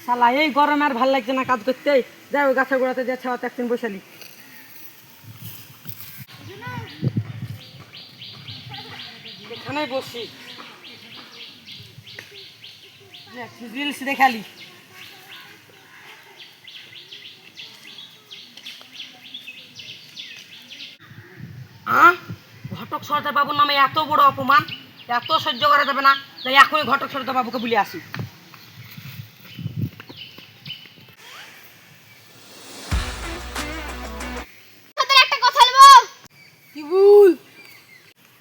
শালা এই গরমে আর ভাল লাগছে না কাজ করতে। যাই ওই গাছের গোড়াতে দিয়ে ছাওয়াতে একদিন বসালি। এখানে বসি রিলস দেখালি। ঘটক সরদার বাবুর নামে এত বড় অপমান, এত সহ্য করা যাবে না। তাই এখনই ঘটক সরদার বাবুকে বলে আসি। একটা কথা বলবো। কি বল?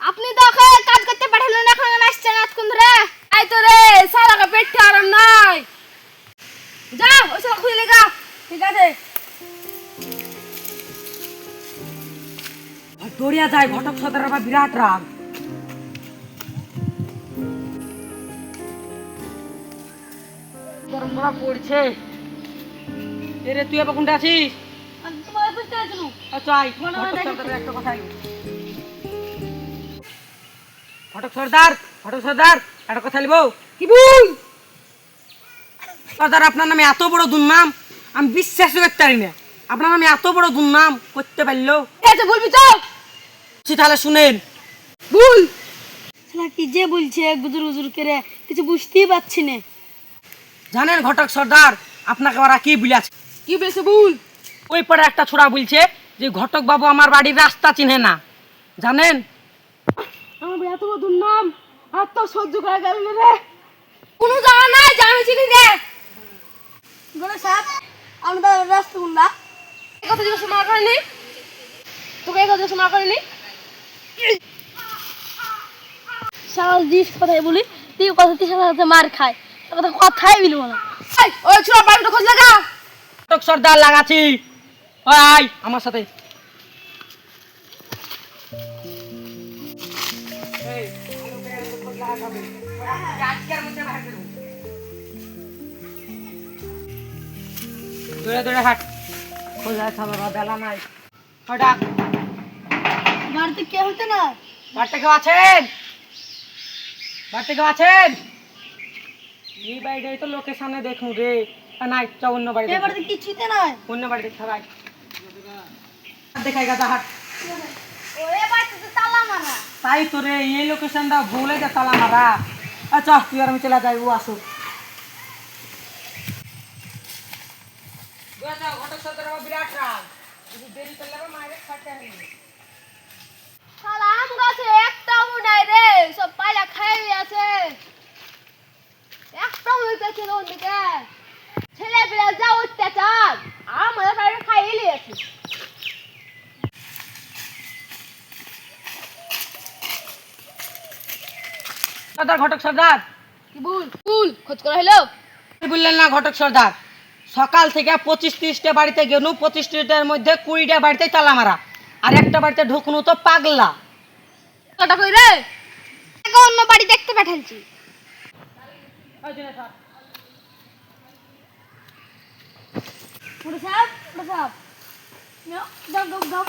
আপনি তো ওকে কাজ করতে পাঠালেন, এখন আসছেন এতক্ষণ ধরে। আই তো রে শালাকে পেটে আরাম নাই। যা ওই শালা খুলে গা। ঠিক আছে দৌড়িয়া যায়। ঘটক সরদার বাবা বিরাট রাগ। গরম গরম পড়ছে। এরে তুই আবার কোনটা আছিস? আমি তোমাকে বুঝতে পারছি না। আচ্ছা আয়, ঘটক সরদারের একটা কথা আই। ঘটক সরদার, ঘটক সরদার একটা কথা লিব। কি বল? সরদার আপনার নামে এত বড় দুর্নাম আমি বিশ্বাস করতে পারি না। আপনার নামে এত বড় দুর্নাম করতে পারলো। এই যে বলবি তো। তাহলে শুনেন। ভুল শালা কি যে বলছে গুজুর গুজুর করে কিছু বুঝতেই পারছি না। জানেন ঘটক সর্দার আপনাকে ওরা কি বলেছে? কি বেশি ভুল? ওই পারে একটা ছোড়া বলছে যে ঘটক বাবু আমার বাড়ির রাস্তা চিনে না। জানেন? আমার এত বড় দুর্নাম আর তো সহ্য করা গেল না রে। কোনো জায়গা নাই যে আমি চিনি রে। গরে সাহেব আমি তো রাস্তা গুন্ডা। এই কথা জিজ্ঞাসা মা করেনি তোকে, এই কথা জিজ্ঞাসা মা করেনি। সারা দিস কথাই বলি, তুই কথা তুই সাথে মার খায়, কথা কথাই বলবো না। ওই ছোড়া বাড়িটা খোঁজ লাগা। ঘটক সর্দার লাগাচ্ছি। ওই আয় আমার সাথে। দৌড়ে দৌড়ে হাট। খোঁজা খাবার বেলা নাই। হঠাৎ বাড়িতে কে হইতে না? বাড়িতে কেউ আছেন? বাড়িতে কেউ আছেন? এই বাড়িটাই তো লোকের সামনে দেখুন রে। নাই চ অন্য বাড়ি। এ বাড়িতে কিছুতে নাই। অন্য বাড়িতে সবাই দেখাই গাদা হাট। ওরে বাড়িতে তো তালা মারা। তাই তো রে এই লোকেশনটা ভুলে যা তালা মারা। আচ্ছা তুই আর আমি চলে যাই, ও আসুক। ঘটক সর্দার বাবা বিরাট রাগ। দেরি করলে মায়ের খাটতে হবে। শালা আম গাছে একটাও নাই রে, সব পায়রা খাই আছে। একটাও হইতেছে না ওদিকে। ছেলে পেলে যা অত্যাচার, আমাদের পায়রা খাই লিয়েছে। সর্দার ঘটক সর্দার কি ভুল ভুল খোঁজ করা হলো? বললেন না ঘটক সর্দার? সকাল থেকে 25-30টা বাড়িতে গেলু, 25টার মধ্যে 20টা বাড়িতে তালা মারা, আর একটা বাড়িতে ঢুকনু তো পাগলা। কটা কই রে? একা অন্য বাড়ি দেখতে পাঠালছি। বড় সাহেব, বড় সাহেব, যাও যাও যাও।